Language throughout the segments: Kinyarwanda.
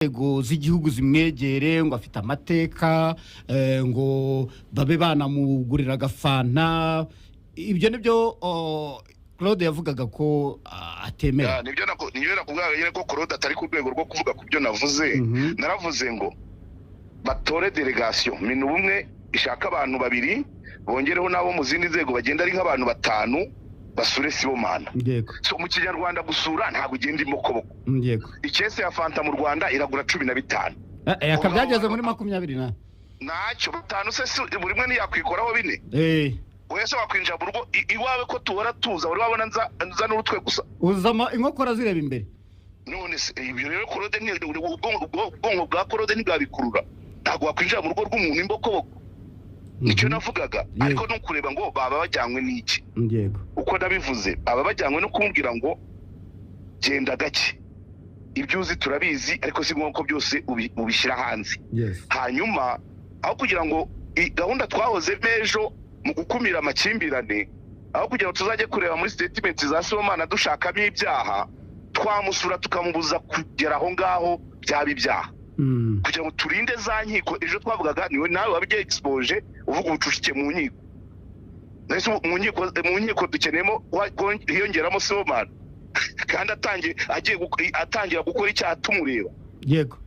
inzego z'igihugu zimwegere ngo afite amateka ngo babe banamugurira agafanta. Ibyo nibyo Claude yavugaga ko atemera. Nibyo nakubwira nyine ko Claude atari ku rwego rwo kuvuga ku byo navuze. Naravuze ngo batore delegation minu bumwe ishaka abantu babiri bongereho nabo mu zindi nzego bagenda ari nk'abantu batanu basure Sibomana. So mu Kinyarwanda gusura ntabwo ugenda imokoboko. Ikese ya fanta mu Rwanda iragura 15. Akabyageze muri 20 na. Nacyo batanu se buri mwe niyakwikoraho bine. Wese wakwinjira mu rugo iwawe ko tuhora tuza uri wabona nza n'urutwe gusa. Uzama inkokora zireba imbere. None se ibyo rero Claude ni ubwonko bwa Claude ntigabikurura. Ntabwo wakwinjira mu rugo rw'umuntu imbokoboko. Nicyo navugaga ariko no kureba ngo baba bajyanywe n'iki. Uko nabivuze baba bajyanywe no kumbwira ngo genda gake. Ibyo uzi turabizi ariko si ngombwa ko byose ubishyira hanze. Hanyuma aho kugira ngo gahunda twahoze mejo mu gukumira amakimbirane, aho kugira ngo tuzajye kureba muri statement za Sibomana dushakamo ibyaha, twamusura tukamubuza kugera aho ngaho byaba ibyaha. Kugira ngo turinde za nkiko ejo twavugaga niwe nawe wabye expose uvuga ubucucike mu nkiko. Nese mu nkiko dukenemo hiyongeramo Sibomana kandi atangira gukora icyaha tumureba.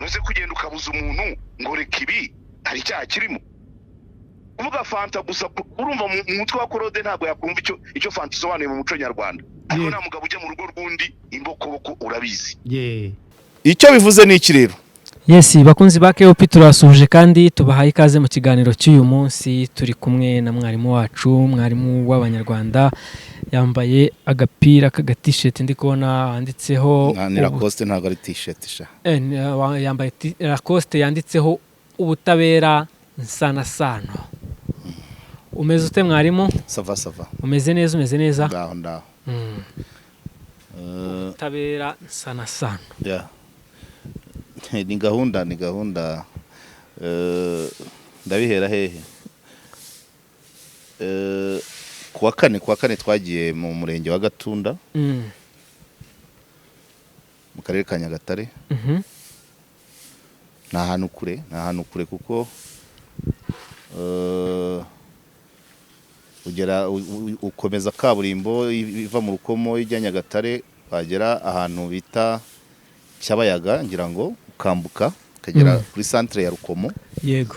Nese kugenda ukabuza umuntu ngo reka ibi hari icyaha kirimo. Kuvuga fanta gusa urumva mu mutwe wa Claude ntabwo yakumva icyo fanta isobanuye mu muco nyarwanda. Ariko nta mugabo ujya mu rugo rw'undi imbokoboko urabizi. Icyo bivuze ni iki rero? Yes, bakunzi ba KOP turasuhuje kandi tubahaye ikaze mu kiganiro cy'uyu munsi. Turi kumwe na mwarimu wacu, mwarimu w'Abanyarwanda, yambaye agapira kaga t-shirt ndi kubona handitseho ni Lacoste, ntabwo ari t-shirt sha. Yambaye Lacoste yanditseho ubutabera nsana sano. Umeze ute mwarimu? Sava. Umeze neza? Ndaho. Ubutabera nsana sano. Ni gahunda ndabihera hehe. Kuwa kane twagiye mu murenge wa Gatunda mu karere ka Nyagatare. Nta hantu kure kuko ukomeza kaburimbo iva mu Rukomo ijya Nyagatare, bagera ahantu bita Cyabayaga ngira ngo ukambuka ukagera kuri centre ya Rukomo. Yego.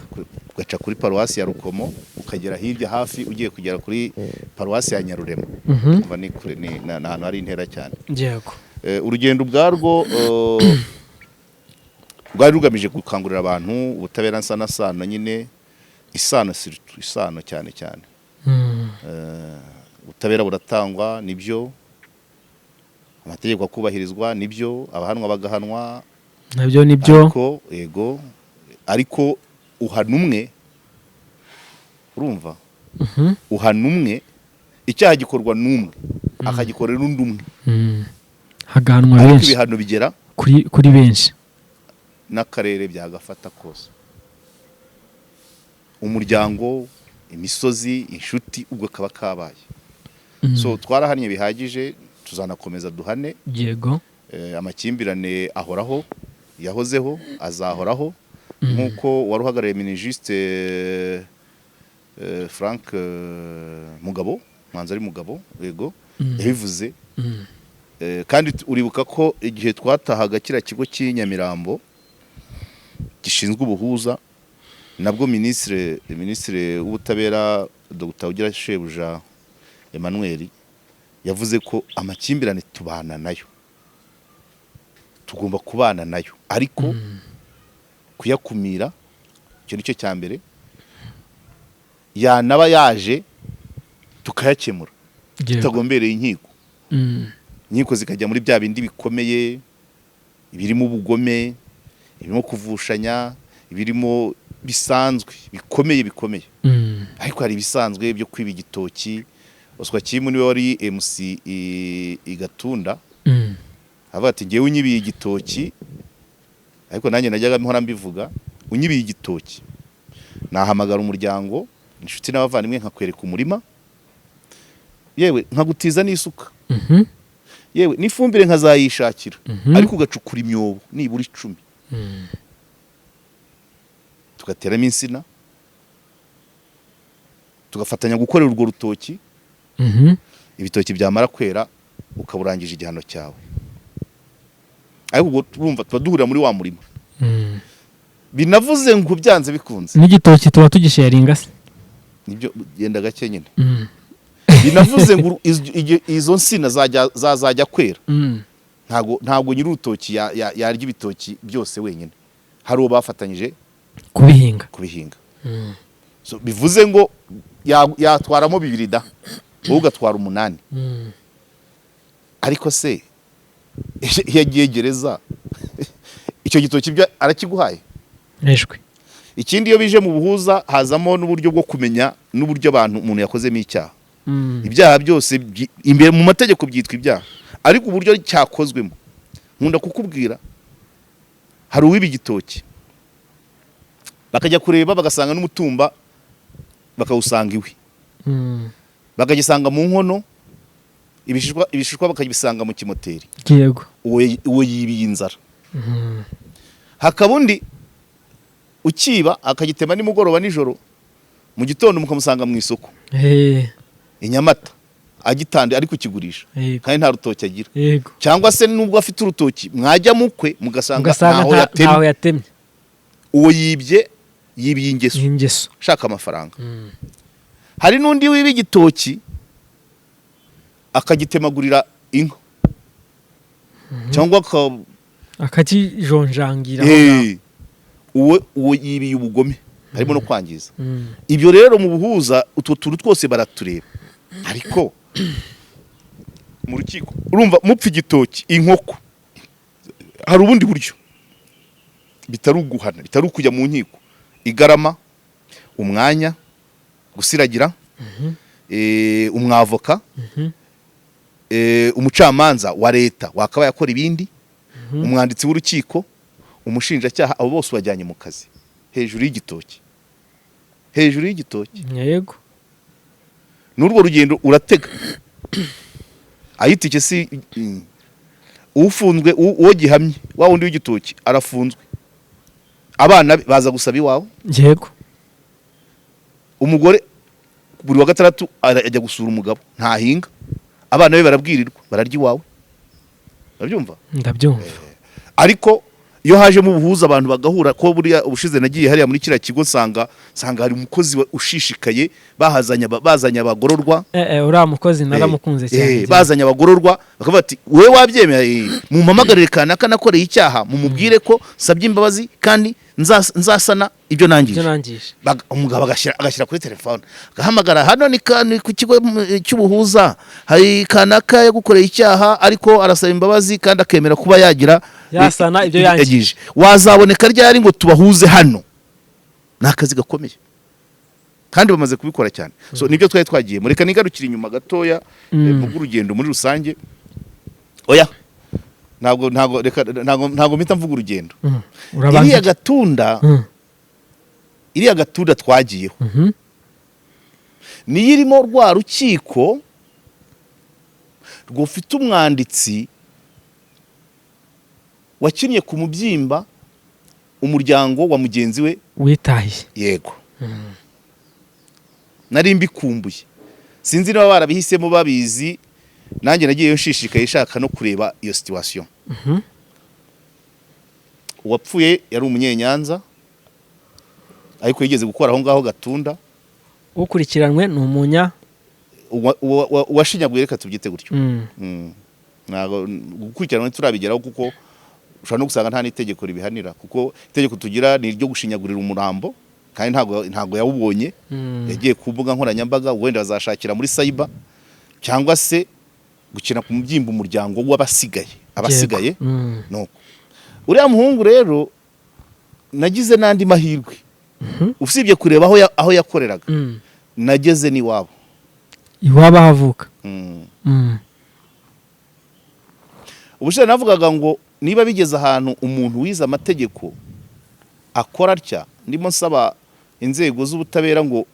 Ugaca kuri paroisse ya Rukomo ukagera hirya hafi ugiye kugera kuri paroisse ya Nyarurema. Umva ni kure, ni ahantu hari intera cyane. Yego. Urugendo bwarwo bwari rugamije gukangurira abantu ubutabera nsana sano, nyine isano cyane. Ubutabera buratangwa nibyo, amategeko akubahirizwa nibyo, abahanwa bagahanwa nibyo, ariko uhanumwe urumva. Uhanumwe icyaha gikorwa n'umwe akagikorera undi umwe, hagahanwa benshi, ariko ibihano bigera kuri benshi n'akarere byagafata kose, umuryango, imisozi, inshuti, ubwo kaba kabaye. So twarahanye bihagije, tuzanakomeza duhane. Yego. Amakimbirane ahoraho, yahozeho, azahoraho. Nkuko waruhagarariye Ministre Frank Mugabo, Manzari Mugabo, yego, yabivuze. Kandi uribuka ko igihe twatahaga kira kigo cy'Inyamirambo gishinzwe ubuhuza, nabwo Ministre w'ubutabera Dr. Ugira Shebuja Emmanuel yavuze ko amakimbirane tubana nayo, tugomba kubana nayo, ariko kuyakumira icyo nicyo cya mbere. Yanaba yaje tukayakemura tutagombereye inkiko. Inkiko zikajya muri bya bindi bikomeye, ibirimo ubugome, ibirimo kuvushanya, ibirimo bisanzwe bikomeye. Ariko hari ibisanzwe byo kwiba igitoki. Oswa Kimu niwe wari MC Igatunda, avuga ati ngewe unyibiye igitoki, ariko nanjye najyaga mpora mbivuga, unyibiye igitoki nahamagara umuryango, inshuti n'abavandimwe, nkakwereka umurima, yewe nkagutiza n'isuka, yewe n'ifumbire nkazayishakira, ariko ugacukura imyobo nibura 10. tugateramo insina tugafatanya gukorera urwo rutoki ibitoki byamara kwera ukaburangije igihano cyawe ariko ubwo turumva tuba duhurira muri wa murima binavuze ngo byanze bikunze n'igitoki tuba tugisharinga se nibyo genda gake nyine binavuze ngo izo nsina zazajya kwera ntago nyiri urutoki yarya ibitoki byose wenyine hari uwo bafatanyije kubihinga so bivuze ngo yatwaramo 2 da wowe ugatwara 8 ariko se yagiye gereza icyo gitoki byo arakiguhaye eshwe ikindi iyo bije mu buhuza hazamo n'uburyo bwo kumenya n'uburyo abantu umuntu yakozemo icyaha ibyaha byose imbere mu mategeko byitwa ibyaha ariko uburyo cyakozwemo nkunda kukubwira hari uwiba igitoki bakajya kureba bagasanga n'umutumba bakawusanga iwe bakagisanga mu nkono ibishishwa bakabisanga mu kimoteri yego uwo yibiye inzara hakaba undi ukiba akagitema nimugoroba nijoro mu gitondo mukamusanga mu isoko inyamata agitande ari kukigurisha kandi nta rutoki agira cyangwa se nubwo afite urutoki mwajya mukwe mugasanga ntaho yatemye uwo yibiye ingeso shaka amafaranga hari n'undi wiba igitoki akagitemagurira inka cyangwa akakijonjangira uwo yibiye ubugome harimo no kwangiza ibyo rero mu buhuza utwo turu twose baratureba ariko mu rukiko urumva mupfa igitoki inkoko hari ubundi buryo bitari uguhana bitari kujya mu nkiko igarama umwanya gusiragira umwavoka umucamanza wa leta wakaba yakora ibindi umwanditsi w'urukiko umushinjacyaha abo bose bajyanye mu kazi hejuru y'igitoki yego n'urwo rugendo uratega ayitike si ufunzwe uwo gihamye wa wundi w'igitoki arafunzwe abana baza gusaba iwawe yego umugore buri wa gatandatu ajya gusura umugabo ntahinga abana be barabwirirwa bararya iwawe urabyumva ndabyumva ariko iyo haje mu buhuza abantu bagahura ko buriya ubushize nagiye hariya muri kira kigo sanga hari umukozi ushishikaye bazanye abagororwa uriya mukozi naramukunze cyane bazanye abagororwa bakavuga ati wowe wabyemeye mu mpamagarire kanaka nakoreye icyaha mumubwire ko sabye imbabazi kandi nzasana ibyo nangije umugabo agashyira kuri telefone agahamagara hano ni ku kigo cy'ubuhuza hari kanaka yagukoreye icyaha ariko arasaba imbabazi kandi akemera kuba yagira yasana ibyo yangije wazaboneka ryari ngo tubahuze hano ni akazi gakomeye kandi bamaze kubikora cyane so nibyo twari twagiye mureka nigarukira inyuma gatoya mu bw'urugendo muri rusange oya ntabwo mpita mvuga urugendo iriya gatunda twagiyeho niyo irimo rwa rukiko rufite umwanditsi wakinnye ku mubyimba umuryango wa mugenzi we witahiye yego nari mbikumbuye sinzi niba barabihisemo babizi nanjye nagiye nshishikaye ishaka no kureba iyo situation uwapfuye yari umunyenyanza ariko yigeze gukora aho ngaho gatunda ukurikiranwe ni umunya washinyaguye reka tubyite gutyo ntago gukurikiranwe turabigeraho kuko ushobora no gusanga nta n'itegeko ribihanira kuko itegeko tugira ni iryo gushinyagurira umurambo kandi ntago yawubonye yagiye ku mbuga nkoranyambaga wenda bazashakira muri cyber cyangwa se gukina ku mubyimba umuryango w'abasigaye nuko uriya muhungu rero nagize nandi mahirwe usibye kureba aho yakoreraga nageze n'iwabo iwabo havuka ubushize navugaga ngo niba bigeze ahantu umuntu wize amategeko akora atya ndimo nsaba inzego z'ubutabera ngo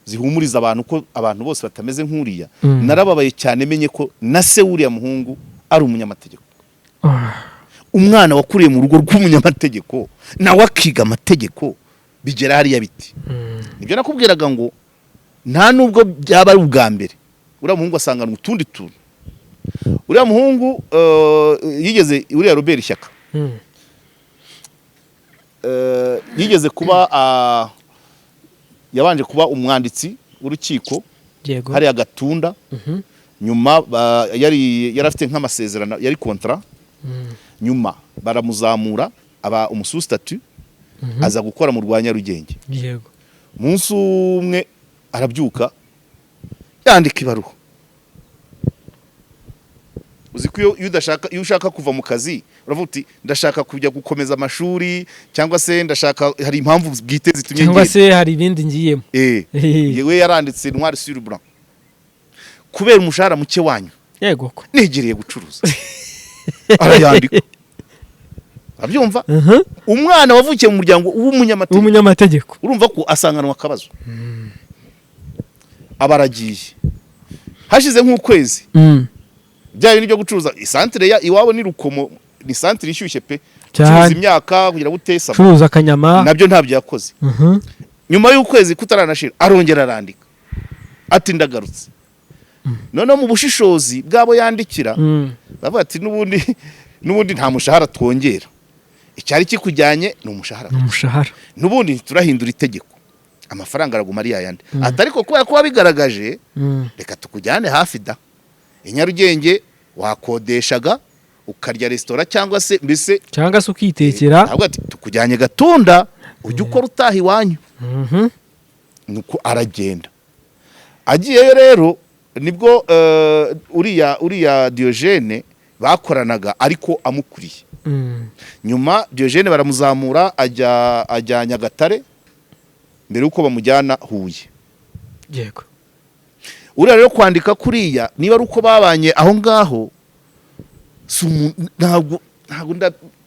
zihumuriza abantu ko abantu bose batameze nk'uriya narababaye cyane menye ko na se wuriya muhungu ari umunyamategeko umwana wakuriye mu rugo rw'umunyamategeko nawe akiga amategeko bigera hariya biti. Nibyo nakubwiraga ngo nta nubwo byaba ari ubwa mbere uriya muhungu asangana utundi tuntu. Uriya muhungu yigeze uriya Robert Shyaka yigeze kuba yabanje kuba umwanditsi w'urukiko hariya Gatunda. Nyuma yari afite nk'amasezerano yari kontra. Nyuma baramuzamura aba umususitatu aza gukora mu rwa Nyarugenge. Yego. Munsi umwe arabyuka yandika ibaruwa. Uzi ko iyo ushaka kuva mu kazi uravuga uti ndashaka kujya gukomeza amashuri cyangwa se ndashaka hari impamvu bwite zitumye cyangwa se hari ibindi ngiyemo. Yewe yaranditse noir sur blanc kubera umushahara muke wanyu. Yego ko negereye gucuruza arayandika. Abyumva umwana wavukiye mu muryango w'umunyamategeko urumva ko asanganwa akabazo. Abaragiye hashize nk'ukwezi byayo nibyo gucuruza isantere ya iwabo ni Rukomo, ni santere ishyushye pe, curuza imyaka kugira gutesa curuza akanyama nabyo ntabyo yakoze. Nyuma y'ukwezi kutaranashira arongera arandika ati ndagarutse. None mu bushishozi bwabo yandikira bavuga ati nubundi nta mushahara twongera, icyari kikujyanye ni umushahara. Nubundi turahindura itegeko amafaranga araguma ari yayandi. Atariko kubera ko wabigaragaje reka tukujyane hafi da Nyarugenge wakodeshaga ukarya restaurant cyangwa se mbese cyangwa se ukitekera. Ahubwo ati tukujyanye Gatunda ujye ukora utaha iwanyu. Nuko aragenda. Agiyeyo rero nibwo uriya Diogene bakoranaga ariko amukuriye. Nyuma Diogene baramuzamura ajya Nyagatare mbere uko bamujyana Huye. Yego. Uriya rero kwandika kuriya niba ari uko babanye aho ngaho ntabwo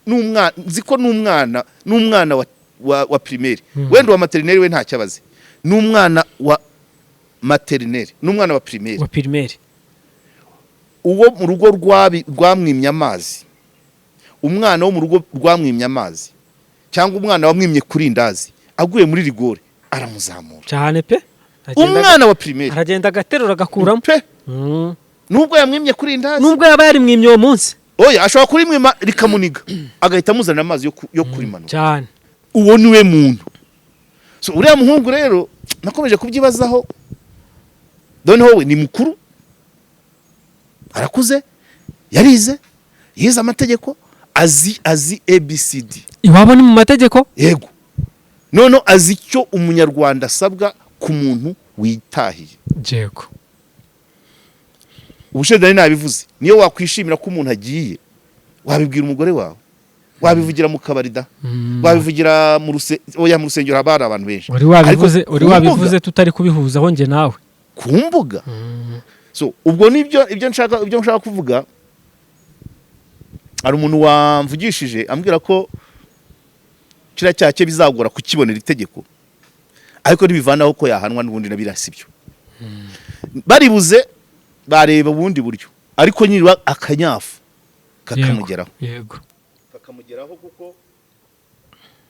n'umwana nziko n'umwana wa primaire wenda wa maternelle we nta cyabaze. N'umwana wa maternelle n'umwana wa primaire uwo mu rugo rwamwimye amazi, umwana wo mu rugo rwamwimye amazi cyangwa umwana wamwimye kuri indazi aguye muri rigore aramuzamura cyane pe. Umwana wa primaire aragenda agaterura agakuramo pe. Nubwo yamwimye kuri indazi, nubwo yaba yari mwimye uwo munsi, oya ashobora kuri mwima rikamuniga agahita amuzana amazi yo kuri mano cyane. Uwo niwe muntu. So uriya muhungu rero nakomeje kubyibazaho. Noneho we ni mukuru arakuze yarize yize amategeko azi ABCD. Iwabo ni mu mategeko. Yego. Noneho azi icyo umunyarwanda asabwa ku muntu witahiye. Yego. Ubushedani nabivuze niyo wakwishimira ko umuntu agiye wabibwira umugore wawe, wabivugira mu kabarida, wabivugira mu rusengero habara abantu benshi. Uri wabivuze tutari kubihuzaho nge nawe ku mbuga. So ubwo ibyo nshaka kuvuga. Ari umuntu wamvugishije ambwira ko kira cyake bizagora kukibonera itegeko ariko ntibivanaho ko yahanwa n'ubundi nabirasibyo. Baribuze bareba ubundi buryo ariko nyirwa akanyafu kakamugeraho. Yego. Kakamugeraho kuko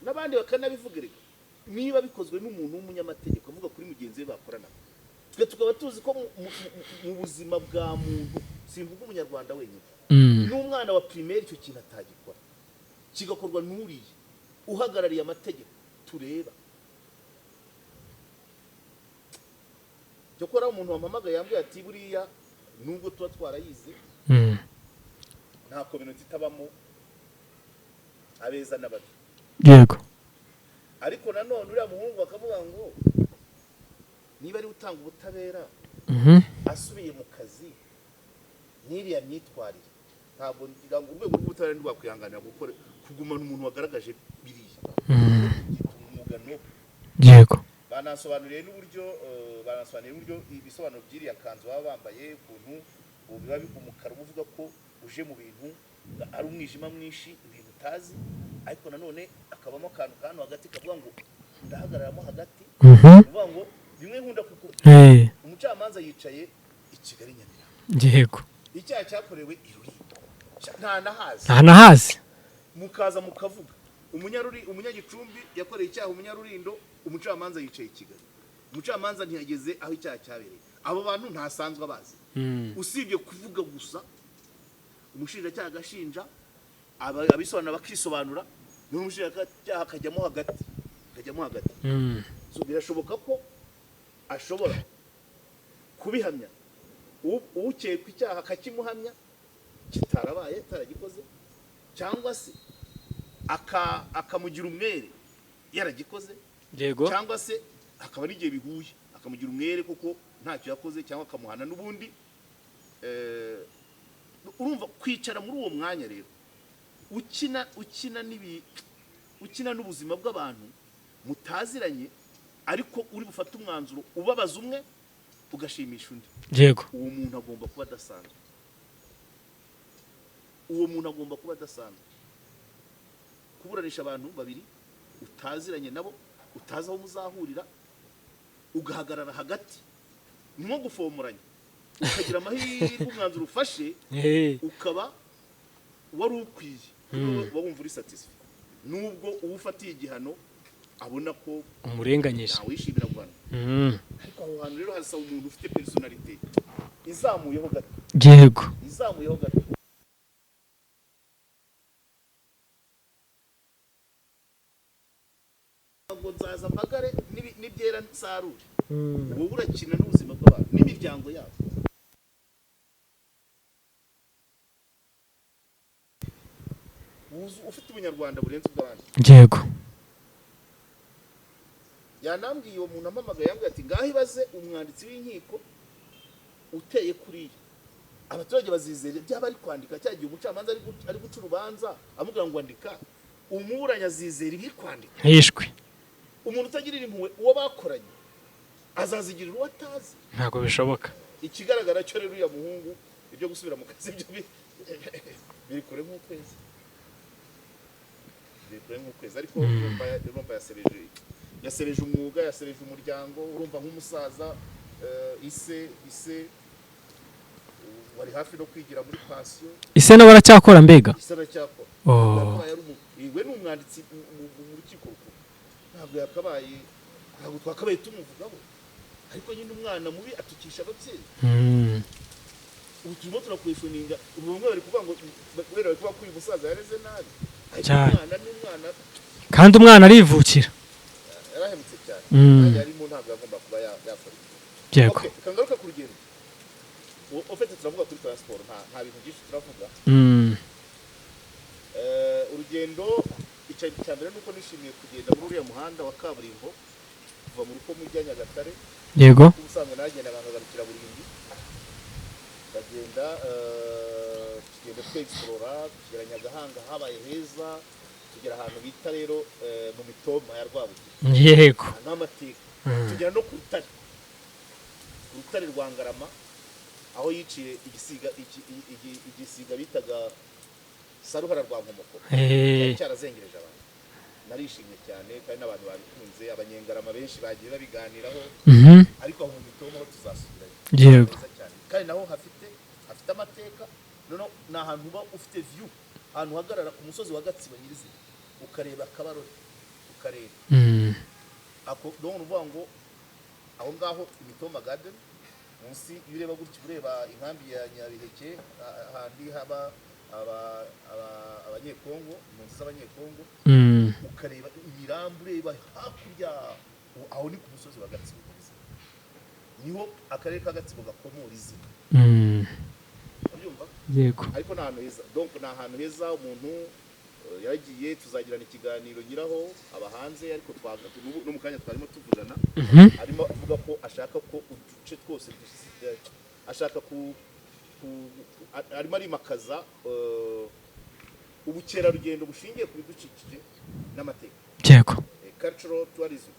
nabandi bakanabivugereka niba bikozwe n'umuntu w'umunyamategeko avuga kuri mugenzi we bakorana. Twe tukaba tuzi ko mu buzima bwa muntu simvuga umunyarwanda wenyine n'umwana wa primaire icyo kintu atagikora kigakorwa n'uriye uhagarariye amategeko tureba. Cyo kora umuntu wamamaga yambwiye ati buriya nubwo tuba twarayize nta community itabamo abeza n'ababi. Yego. Ariko nanone uriya muhungu bakavuga ngo niba ari utanga ubutabera asubiye mu kazi n'iriya myitwarire ntabwo ngira ngo urwego rw'ubutabera rwakwihanganira gukora kugumana umuntu wagaragaje biriya. Umugano. Yego. Banasobanuriye n'uburyo ibisobanuro by'iriya kanzu baba bambaye ukuntu biba umukara uvuga ko uje mu bintu ari umwijima mwinshi ibintu utazi ariko nanone akabamo akantu hagati kavuga ngo ndahagararamo hagati uvuga ngo bimwe nkunda kuko umucamanza yicaye i Kigali Nyamirambo. Yego. Icyaha cyakorewe iruri ntanahazi mukaza mukavuga umunyagicumbi yakoreye icyaha umunyarurindo, umucamanza yicaye i Kigali, umucamanza ntiyageze aho icyaha cyabereye. Abo bantu ntasanzwe abazi, usibye kuvuga gusa. Umushinjacyaha agashinja, abisobanura bakisobanura, n'umushinjacyaha akajyamo hagati. So birashoboka ko ashobora kubihamya ukekwa icyaha akakimuhamya kitarabaye, taragikoze, cyangwa se akamugira umwere yaragikoze, cyangwa se akaba n'igihe bihuye akamugira umwere kuko ntacyo yakoze, cyangwa akamuhana n'ubundi. Urumva kwicara muri uwo mwanya rero ukina n'ubuzima bw'abantu mutaziranye, ariko uri bufata umwanzuro ubabaza umwe ugashimisha undi. Yego, uwo muntu agomba kuba adasanzwe. Kuburanisha abantu babiri utaziranye nabo, utazi aho muzahurira, ugahagarara hagati, ni nko gufomoranya, ukagira amahirwe umwanzuro ufashe ukaba wari ukwiye, uba wumva uri satisfied, nubwo uba ufatiye igihano abona ko umurenganyije, wishimira Rwanda. Ariko aho hantu rero hasaba umuntu ufite personality izamuyeho gato. Yego, izamuyeho gato. Ngo nzaza mpagare n'ibyera nsarure. Wowe urakina n'ubuzima bw'abantu n'imiryango yabo. Ufite ubunyarwanda burenze ubw'abandi. yego. Yanambwiye uwo muntu amamagaye yambwiye ati ngaho ibaze umwanditsi w'inkiko uteye kuriya. Abaturage bazizere byaba ari kwandika, cyagiye umucamanza ari guca urubanza amubwira ngo andika, umuburanya azizera ibi kwandika. Hishwe. Umuntu utagirira impuhwe uwo bakoranye azazigirira uwo atazi. Ntabwo bishoboka. Ikigaragara cyo rero uya muhungu ibyo gusubira mu kazi byo biri kure nk'ukwezi. Ariko urumva yasereje umwuga, yasereje umuryango. Urumva nk'umusaza ise wari hafi no kwigira muri passion. Ise nawe aracyakora mbega? Ise aracyakora. We ni umwanditsi mu rukiko rukuru. Ntabwo yakabaye, ntabwo twakabaye tumuvugaho, ariko nyine umwana mubi atukisha ababyeyi. Ubu turimo turakwefuninga, ubu bamwe bari kuvuga ngo bari kuvuga ko uyu musaza yareze nabi. Umwana ni umwana, kandi umwana arivukira. Yarahemutse cyane, yarimo ntabwo agomba kuba yakora. Yego. Kangaruka ku rugendo. Ofete turavuga kuri transport, nta bintu byinshi turavuga. Urugendo icya mbere nuko nishimiye kugenda muri uriya muhanda wa kaburimbo kuva mu ruko mujya Nyagatare. Yego. Ubusanzwe nagenda bagarukira Burindi, bagenda tugenda twexplora, tugera Nyagahanga habaye heza, tugera ahantu bita rero mu mitoma ya Rwabuye. Yego. N'amateka. Tugera no ku rutare rwa Ngarama, aho yiciye igisiga bitaga Saruhara rwa Nkomoko. Cyarazengereje abantu. Narishimye cyane kandi n'abantu babikunze, abanyengarama benshi bagiye babiganiraho. Ariko aho mu mitoma ho tuzasubirayo. Yego. Kandi naho hafite amateka. Noneho ni ahantu uba ufite view, ahantu uhagarara ku musozi wa Gatsibo nyirizina ukareba Kabarore, ukareba ako uvuga ngo aho ngaho Imitoma Garden munsi iyo ureba gutya ureba inkambi ya Nyabiheke, ahandi haba abanyekongo, impunzi z'abanyekongo, ukareba imirambo, ureba hakurya, aho ni ku musozi wa Gatsibo, niho akarere ka Gatsibo gakomora izina. Yego. Ariko ni ahantu heza, donc ni ahantu heza. Umuntu yagiye, tuzagirana ikiganiro nyiraho aba hanze, ariko no mu kanya twarimo tuvugana, arimo avuga ko ashaka ko uduce twose ashaka arimo arimakaza ubukerarugendo bushingiye ku bidukikije n'amateka. Yego. Cultural tourism.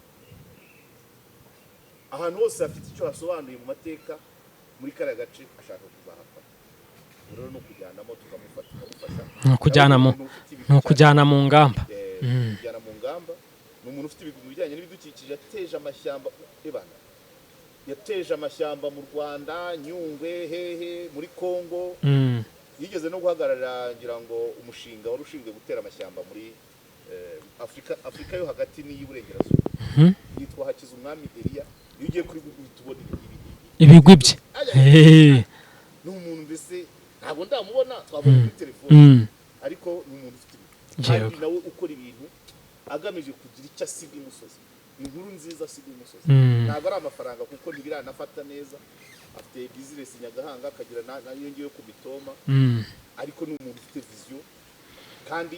Ahantu hose hafite icyo hasobanuye mu mateka muri kariya gace ashaka kuzahafata. Rero no kujyanamo tukamufasha. Kujyana mu ngamba. Kujyana mu ngamba. Ni umuntu ufite ibintu bijyanye n'ibidukikije, yateje amashyamba ebana. Yateje amashyamba mu Rwanda, Nyungwe, hehe, muri Kongo. yigeze no guhagarara ngira ngo umushinga wari ushinzwe gutera amashyamba muri Afrika yo hagati n'iy'Iburengerazuba yitwa Hakizumwami Elia. Iyo ugiye kuri Google tubona ibigwi bye ni umuntu mbese ntabwo ndamubona twabona kuri telefone ariko ni umuntu ufite kandi nawe ukora ibintu agamije kugira icyo asiga imusozi, inkuru nziza asiga imusozi. Ntabwo ari amafaranga kuko ntibiranafata neza, afite business Nyagahanga akagira nayo ngiye ku Bitoma, ariko ni umuntu ufite vision kandi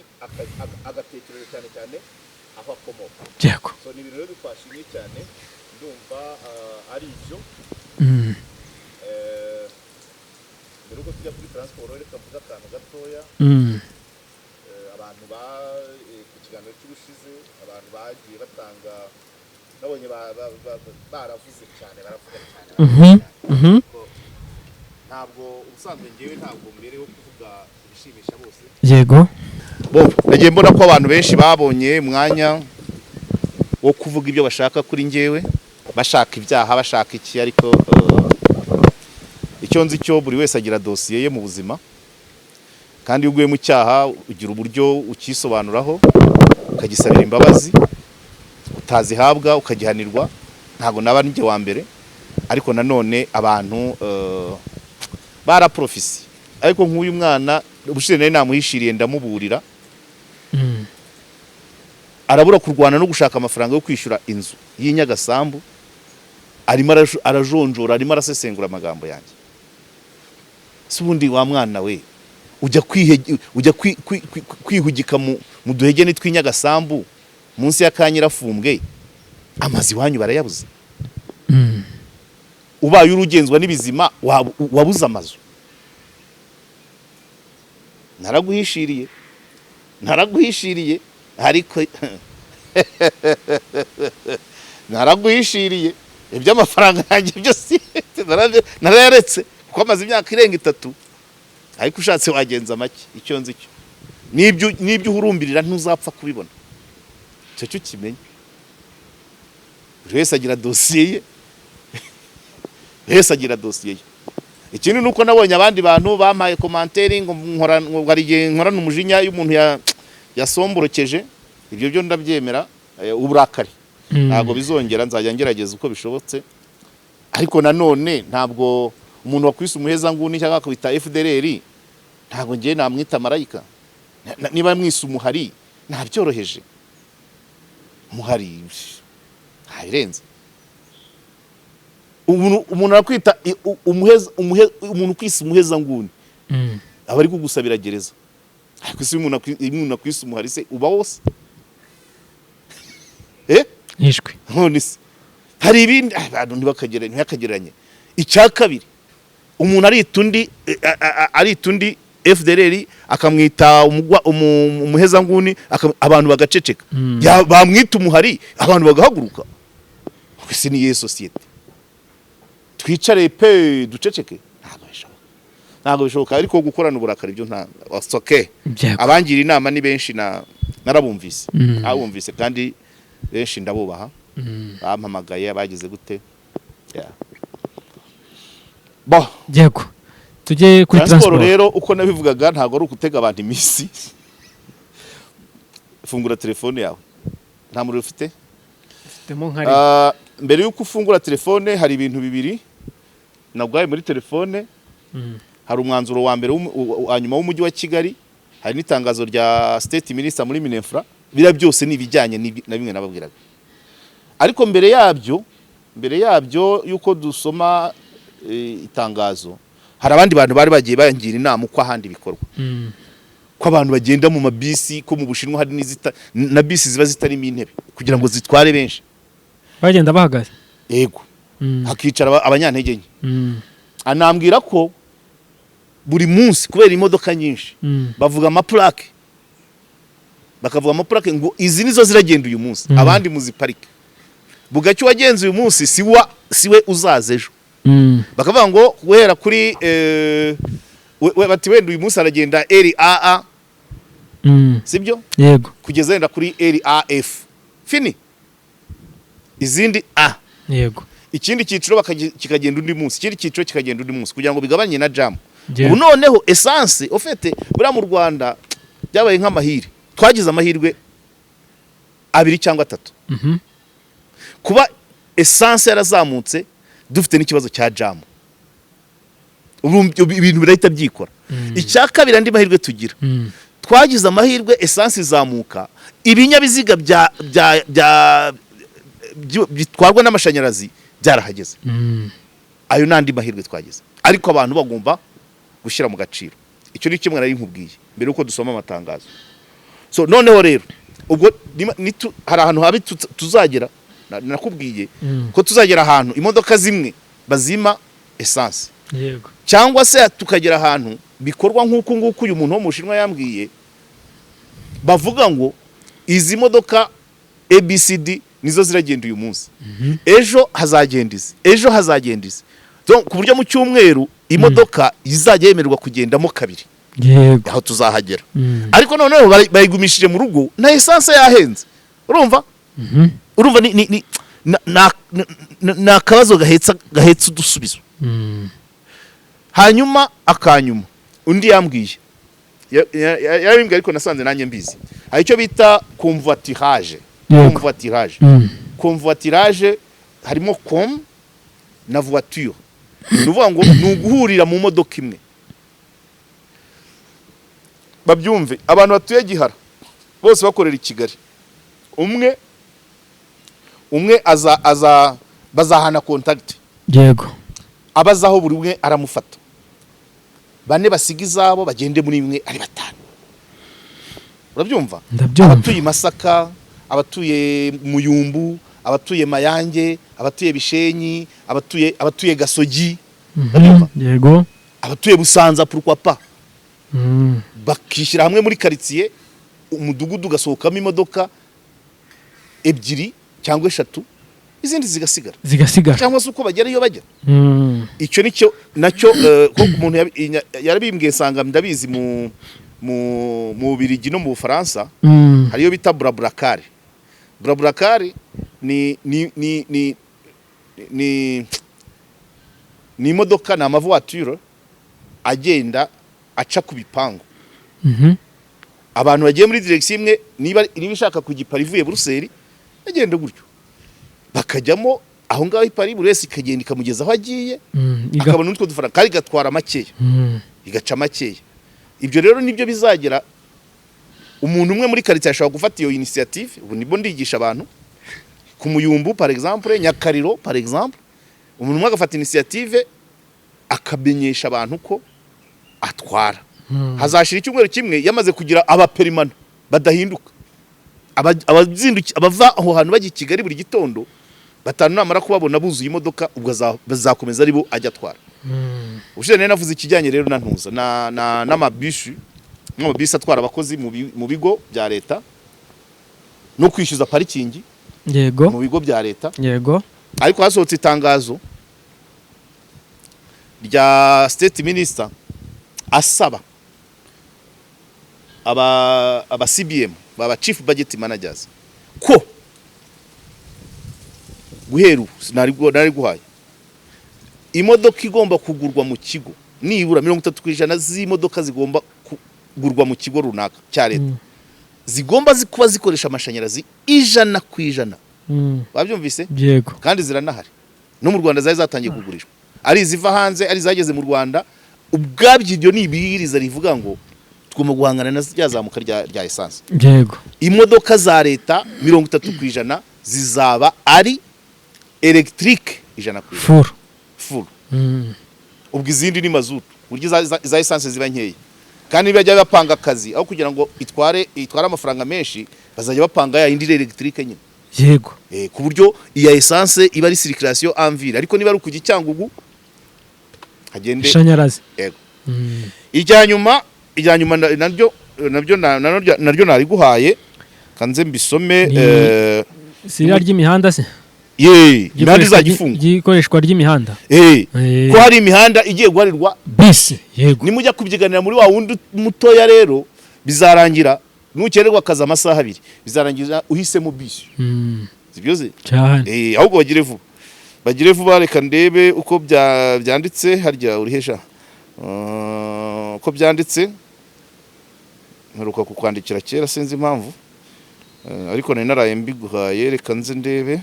agatekereza cyane cyane aho akomoka. So ni ibintu rero twashimye cyane, ndumva ari ibyo. Mbere yuko tujya kuri transport reka mvuga akantu gatoya. Abantu ku kiganiro cy'ubushize abantu bagiye batanga, nabonye baravuze cyane, baravuga cyane. Ntabwo ubusanzwe ngewe ntabwo mbere yo kuvuga ibishimisha bose. Yego. Nagiye mbona ko abantu benshi babonye mwanya wo kuvuga ibyo bashaka kuri ngewe, bashaka ibyaha, bashaka iki, ariko icyo nzi cyo buri wese agira dosiye ye mu buzima, kandi iyo uguye mu cyaha ugira uburyo ukisobanuraho, ukagisabira imbabazi, utazihabwa ukagihanirwa. Ntabwo naba njye wa mbere, ariko nanone abantu baraprofisi. Ariko nk'uyu mwana ubushize nari namuhishiriye ndamuburira, arabura kurwana no gushaka amafaranga yo kwishyura inzu y'Inyagasambu, arimo arajonjora, arimo arasesengura amagambo yanjye. Si ubundi wa mwana we ujya kwihugika mu duhegene tw'Inyagasambu munsi ya Kanyirafumbwe, amazi wanyu barayabuze. Ubaye urugenzwa n'ibizima wabuze amazu. Naraguhishiriye ariko naraguhishiriye iby'amafaranga yanjye byose narayaretse kuko amaze imyaka irenga 3, ariko ushatse wagenza make. Icyo nzi cyo n'ibyo uhurumbirira ntuzapfa kubibona, cyo cyo kimenye. Buri wese agira dosiye ye. Ikindi nuko nabonye abandi bantu bamaye commentaire ngo nkorana umujinya y'umuntu yasomborokeje. Ibyo byo ndabyemera, uburakari ntabwo bizongera, nzajya ngerageza uko bishobotse. Ariko nanone ntabwo umuntu wakwise umuheza nguni cyangwa akabita FDLR, ntabwo ngiye namwita marayika. Niba mwise umuhari ntabyoroheje, umuhari hayirenze. Umuntu arakwita umuntu kwise umuheza nguni, aba ari kugusabira gereza. Ariko si umuntu akwise umuhari se uba wose nishwe. None se hari ibindi abantu ntibakagereranye. Icya kabiri, umuntu ari tundi FDLR akamwita umuheza nguni, abantu bagaceceka. Bamwita umuhari abantu bagahaguruka. Kwese ni ye societe. Twicare pe duceceke, ntabwo bishoboka. Ariko gukorana uburakari byo nta okay. Abangira inama ni benshi, narabumvise abumvise kandi benshi ndabubaha. Bampamagaye bagize gute. Yego, tujye kuri transport rero. Uko nabivugaga ntabwo ari ukutega abantu imisi. Fungura telefone yawe, nta muriro ufite? Ufitemo nkari. Mbere yuko ufungura telefone hari ibintu bibiri nabwaye muri telefone. Hari umwanzuro wa mbere hanyuma w'umujyi wa Kigali, hari n'itangazo rya State Minister muri Minefra. Bira byose nibijyanye na bimwe nababwiraga. Ariko mbere yabyo yuko dusoma itangazo, hari abandi bantu bari bagiye bangira inama uko ahandi bikorwa. Ko abantu bagenda mu mabisi, ko mu Bushinwa hari na bisi ziba zitarimo intebe kugira ngo zitware benshi, bagenda bahagaze. Yego. Hakicara abanyantege nke. Anambwira ko buri munsi kubera imodoka nyinshi bavuga amaplaque, bakavuga amaplaque ngo izi nizo ziragenda uyu munsi, abandi muziparike. Bugacyo wagenze uyu munsi siwe uzaza ejo. Bakavuga ngo guhera kuri bati wenda uyu munsi aragenda RAA, sibyo? Yego. Kugeza wenda kuri RAF. Fini. Izindi A. Yego. Ikindi cyiciro kikagenda undi munsi, ikindi cyiciro kikagenda undi munsi kugira ngo bigabanye na jam. ubu noneho essence ofete bura mu Rwanda byabaye nk'amahire twagize amahirwe 2 cyangwa 3 kuba essence yarazamutse dufite n'ikibazo cya jam ibintu birahita byikora icya kabiri andi mahirwe tugira twagize amahirwe essence izamuka ibinyabiziga bitwarwa n'amashanyarazi byarahageze ayo nandi mahirwe twagize ariko abantu bagomba gushyira mu gaciro icyo ni kimwe nari nkubwiye mbere uko dusoma amatangazo so noneho rero ubwo hari ahantu habi tuzagera nakubwiye ko tuzagera ahantu imodoka zimwe bazima essence yego cyangwa se tukagera ahantu bikorwa nk'uko uyu muntu wo mu Bushinwa yambwiye bavuga ngo izi modoka ABCD nizo ziragenda uyu munsi ejo hazagendize donc ku buryo mu cyumweru imodoka izajya yemererwa kugendamo 2 yego aho tuzahagera ariko noneho bayigumishije mu rugo na essence yahenze urumva ni na kabazo gahetse udusubizo hanyuma akanyuma undi yambwiye yarimbwiye ariko nasanze nanjye mbizi hari icyo bita convoiturage harimo com na voiture nuvuga ngo nuguhurira mu modoka imwe babyumve abantu batuye Gihara bose bakorera i Kigali umwe bazahana contact yego abazaho buri umwe aramufata 4 basiga izabo bagende muri imwe ari 5 urabyumva abatuye Masaka abatuye Muyumbu abatuye Mayange abatuye Bishenyi abatuye Gasogi yego abatuye Busanza pourquoi pas bakishyira hamwe muri quartier umudugudu gasohokamo imodoka 2 cyangwa 3 izindi zigasigara cyangwa se uko bagera iyo bajya icyo nicyo nacyo ko umuntu yarabimbwiye sanga ndabizi mu Birigi no mu Bufaransa hariyo bita Blablacar ni imodoka na amavoiture agenda aca ku bipangu abantu bagiye muri direction imwe niba ishaka kugipara ivuye Bruxelles agenda gutyo bakajyamo aho ngaho ipari buri wese ikagenda ikamugeza aho agiye akabona n'utwo dufaranga kandi gatwara makeya igaca makeya ibyo rero nibyo bizagera umuntu umwe muri quartier ashobora gufata iyo initiative ubu nibo ndigisha abantu ku Muyumbu par exemple Nyakariro par exemple umuntu umwe agafata initiative akamenyesha abantu ko atwara hazashira icyumweru kimwe yamaze kugira abaperimana badahinduka abazinduki abava aho hantu bajya i Kigali buri gitondo batanu namara kubabona buzuye imodoka ubwo bazakomeza aribo ajya atwara ushije nene navuze ikijyanye rero na ntuza n'amabisi atwara abakozi mu bigo bya leta no kwishyuza parikingi yego mu bigo bya leta yego ariko hasohotse itangazo rya state minister asaba aba CBM baba chief budget managers ko guheru nari guhaye imodoka igomba kugurwa mu kigo nibura 30% z'imodoka zigomba kugurwa mu kigo runaka cya leta zigomba kuba zikoresha amashanyarazi 100%. Babyumvise yego kandi ziranahari no mu Rwanda zari zatangiye kugurishwa ari iziva hanze ari zageze mu Rwanda ubwabyo ni ibiriza rivuga ngo tugomba guhangana na ryazamuka rya essence yego imodoka za leta 30% zizaba ari electric 100% full ubwo izindi ni mazutu buryo za essence ziba nkeya kandi bajya bapanga akazi aho kugira ngo itware amafaranga menshi bazajya bapanga ya indi electric nyine yego ku buryo iya essence iba ari circulation en ville ariko niba ari ku Gicyangugu hagende shanyarazi yego ijyanyuma naryo nari guhaye kanze mbisome sira ry'imihanda se imihanda izagifunga gikoreshwa ry'imihanda ko hari imihanda igiye guharirwa bisi yego nimujya kubyiganira muri wa wundi mutoya rero bizarangira nukererwa akaza amasaha 2 bizarangira uhisemo bisi sibyoze cyane ahubwo bagire vuba reka ndebe uko byanditse harya urihesha ko byanditse mperuka kukwandikira kera sinzi impamvu ariko nari naraye mbiguhaye reka nze ndebe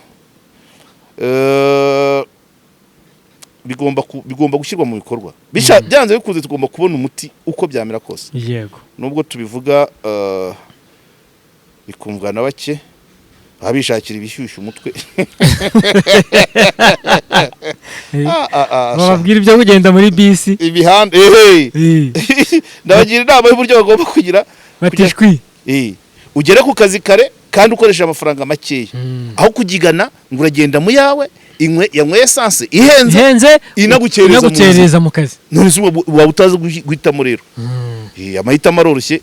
bigomba gushyirwa mu bikorwa byanze bikunze tugomba kubona umuti uko byamera kose yego nubwo tubivuga bikumvwa na bake abishakira ibishyushye umutwe bababwira ibyo kugenda muri bisi ibihanda ndabagira inama y'uburyo bagomba kugira batishwi ugere ku kazi kare kandi ukoresha amafaranga makeya aho kugigana ngo uragenda mu yawe yanyweye essence ihenze inagukereza mu kazi none se waba utazi guhitamo rero amahitamo aroroshye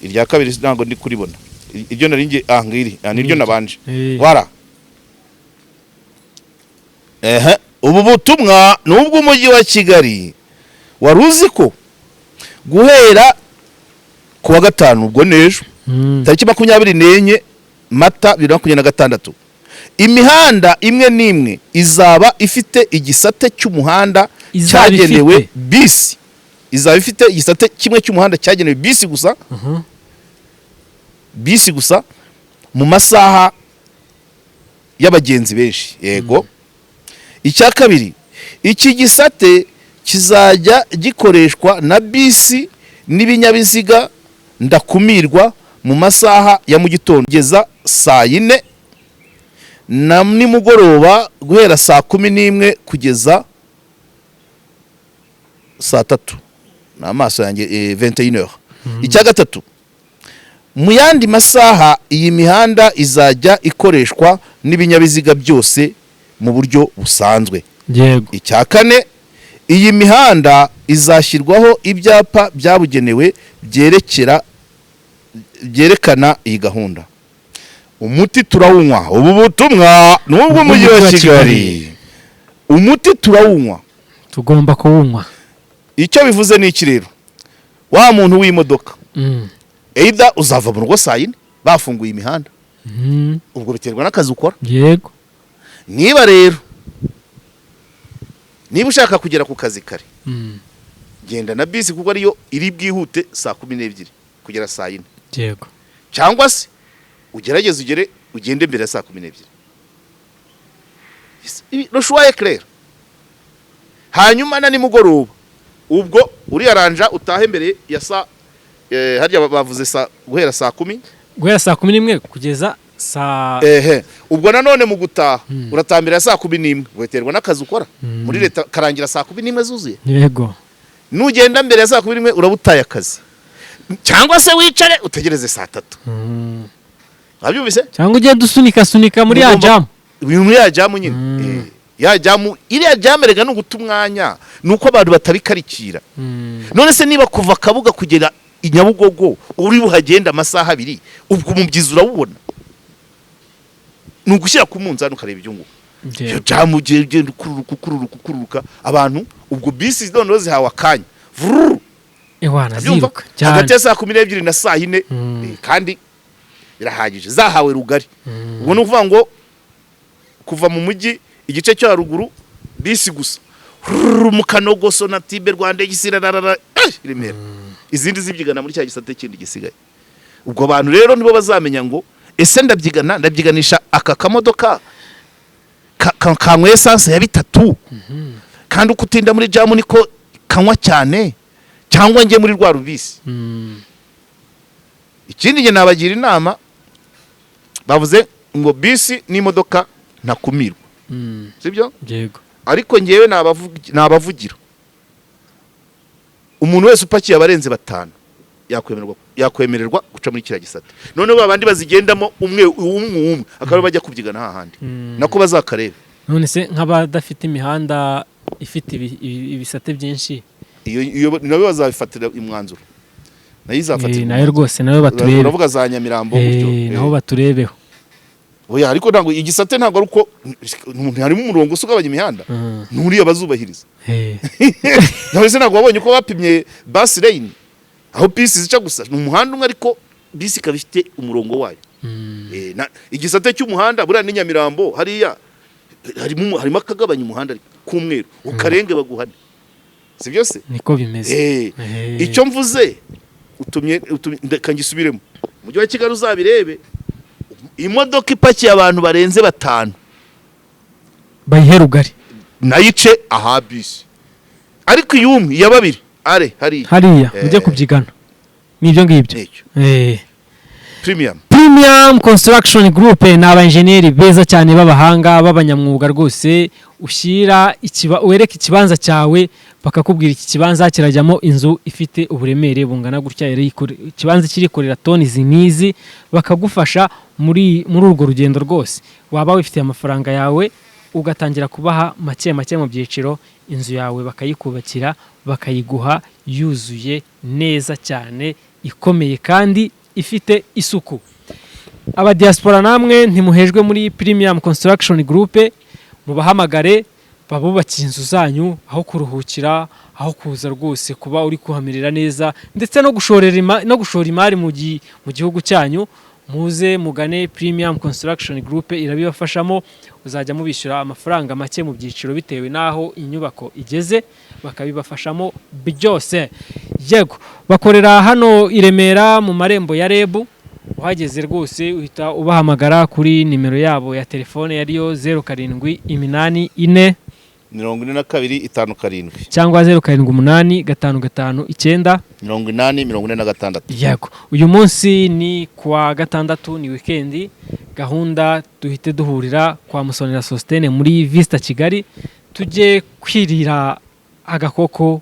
irya kabiri ntabwo ndi kuribona iryo nari nge ngiri niryo nabanje wara ubu butumwa nubwo umujyi wa Kigali wari uzi ko guhera ku wa gatanu ubwo nejo tariki 24 Mata 2026 imihanda imwe n'imwe izaba ifite igisate cy'umuhanda cyagenewe bisi izaba ifite igisate kimwe cy'umuhanda cyagenewe bisi gusa bisi gusa mu masaha y'abagenzi benshi yego icya kabiri iki gisate kizajya gikoreshwa na bisi n'ibinyabiziga ndakumirwa mu masaha ya mu gitondo kugeza saa 4 na nimugoroba guhera saa 11 kugeza saa 3 n'amaso yanjye 21h icya gatatu mu yandi masaha iyi mihanda izajya ikoreshwa n'ibinyabiziga byose mu buryo busanzwe yego icya kane iyi mihanda izashyirwaho ibyapa byabugenewe byerekana iyi gahunda umuti turawunywa ubu butumwa nubwo umujyi wa Kigali umuti turawunywa tugomba kuwunywa icyo bivuze ni iki rero wa muntu w'imodoka either uzava mu rugo saa 4 bafunguye imihanda ubwo biterwa n'akazi ukora yego niba rero niba ushaka kugera ku kazi kare genda na bisi kuko ariyo iri bwihute saa 12 kugera saa 4 yego cyangwa se ugerageze ugende mbere ya saa 12 no choix clair hanyuma na nimugoroba ubwo uri aranja utahe mbere ya saa harya bavuze guhera saa 10 guhera saa 11 kugeza saa ubwo nanone mu gutaha uratambira saa 11 weterwa n'akazi ukora muri leta karangira saa 11 zuzuye yego nugenda mbere ya saa 11 urabutaye akazi cyangwa se wicare utegereze saa 3 abyumvise cyangwa ugiye dusunika muri ya jam muri ya jam nyine ya jam iriya jam rega no gutumwanya nuko abantu batabikarikira none se niba kuva Kabuga kugera Inyabugogo uri buhagenda amasaha 2 ubwo umubyizi urabubona nugushyira ku munzani ukareba ibyungu yo jam ugenda kukururuka abantu ubwo bisi none zihawe akanya ewana ziruka hagati ya saa 12 na saa 4 kandi birahagije zahawe rugari ubwo no kuvuga ngo kuva mu mujyi igice cyo haruguru bisi gusa mu Kanogo Sonatube Rwanda gisirarara iremera izindi zibyigana muri cya gisate kindi gisigaye ubwo abantu rero nibo bazamenya ngo ese ndabyiganisha aka kamodoka kanyweye essence ya 3 kandi ukutinda muri jam niko kanywa cyane cyangwa nge muri rwa rubisi ikindi nge nabagira inama bavuze ngo bisi n'imodoka ntakumirwa sibyo yego ariko ngewe nabavugira umuntu wese upakiye abarenze 5 yakwemererwa guca muri kiriya gisate none babandi bazigendamo umwe akaba bajya kubyigana hahandi nako bazakarebe none se nk'abadafite imihanda ifite ibisate byinshi iyo nawe bazabifatira imwanzuro nayizafatira nayo rwose nayo baturebe uravuga za Nyamirambo gutyo naho baturebeho oya ariko ntabwo igisate ntabwo ari uko umuntu harimo umurongo usugabanya imihanda nturiya bazubahiriza nawe se ntabwo wabonye ko bapimye bus lane aho bisi zica gusa ni umuhanda umwe ariko bisi kabifite umurongo wayo igisate cy'umuhanda buriya ni Nyamirambo hariya harimo akagabanya umuhanda kumweru ukarenge baguhane sibyo se niko bimeze. icyo mvuze utumye kangisubiremo umujyi wa Kigali uzabirebe imodoka ipakiye abantu barenze 5 bayihera ugari nayice aha bisi ariko iyumwe ya 2 are hariya ujye kubyigana nibyo ngibyo. Premium Construction Group ni abaenjeniyeri beza cyane b'abahanga b'abanyamwuga rwose, ushyira wereka ikibanza cyawe bakakubwira iki kibanza kirajyamo inzu ifite uburemere bungana gutya, ikibanza kirikorera toni zinizi, bakagufasha muri urwo rugendo rwose. Waba wifitiye amafaranga yawe ugatangira kubaha make mu byiciro, inzu yawe bakayikubakira bakayiguha yuzuye neza cyane, ikomeye kandi ifite isuku. Aba diaspora namwe ntimuhejwe muri Premium Construction Group, mubahamagare babubakiye inzu zanyu aho kuruhukira, aho kuza rwose kuba uri kuhamerera neza, ndetse no gushora imari mu gihugu cyanyu. Muze mugane Premium Construction Group, irabibafashamo. Uzajya mubishyura amafaranga make mu byiciro bitewe naho inyubako igeze, bakabibafashamo byose. Yego, bakorera hano i Remera mu marembo ya REB. Uhageze rwose uhita ubahamagara kuri nimero yabo ya telefone yariyo 0784 42 cyangwa 078559 80 Yego, uyu munsi ni kwa gatandatu, ni weekend. Gahunda duhite duhurira kwa Musonera Sostene muri Vista Kigali, tujye kwirira agakoko,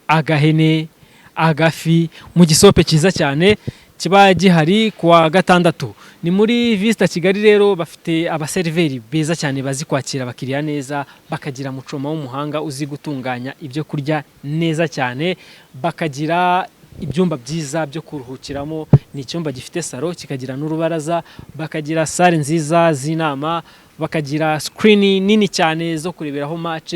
agahene, agafi mu gisope cyiza cyane kiba gihari kwa gatandatu. Ni muri Vista Kigali rero, bafite abaseriveri beza cyane bazi kwakira abakiriya neza, bakagira mucoma w'umuhanga uzi gutunganya ibyo kurya neza cyane, bakagira ibyumba byiza byo kuruhukiramo. Ni icyumba gifite salo, kikagira n'urubaraza, bakagira sale nziza z'inama, bakagira screen nini cyane zo kureberaho match.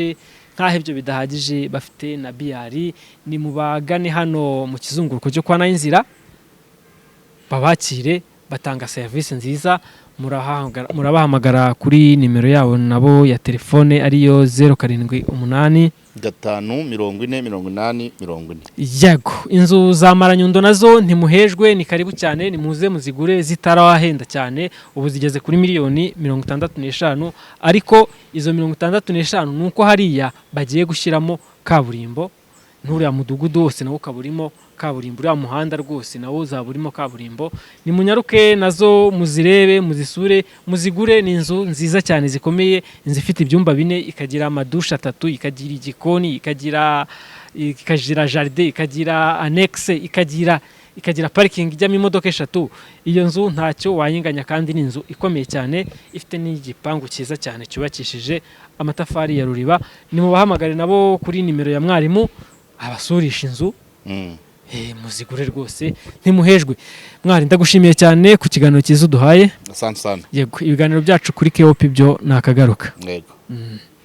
Nkaho ibyo bidahagije, bafite na biyari. Ni mubagane hano mu kizunguruko cyo kwa Nayinzira, babakire, batanga service nziza. Murabahamagara kuri nimero yabo nabo ya telefone ariyo 0785 540 Yego, inzu za Maranyundo nazo ntimuhejwe, ni karibu cyane, ni muze muzigure zitarahenda cyane. Ubu zigeze kuri miliyoni 65, ariko izo 65 nuko hariya bagiye gushyiramo kaburimbo. Nturiya mudugudu wose nawo kaburimo kaburimbo, uriya muhanda rwose nawo uzaburimo kaburimbo. Ni munyaruke nazo muzirebe, muzisure, muzigure. Ni inzu nziza cyane zikomeye, inzu ifite ibyumba 4, ikagira amadusha 3, ikagira igikoni, ikagira jardin, ikagira annexe, ikagira parking ijyamo imodoka 3. Iyo nzu ntacyo wayinganya, kandi ni inzu ikomeye cyane, ifite n'igipangu cyiza cyane cyubakishije amatafari ya ruriba. Ni mubahamagare nabo kuri nimero ya mwarimu abasurisha inzu. Muzigure rwose ntimuhejwe. Mwari, ndagushimiye cyane ku kiganiro cyiza uduhaye. Asante sana. Yego, ibiganiro byacu kuri KOP byo nakagaruka. Yego.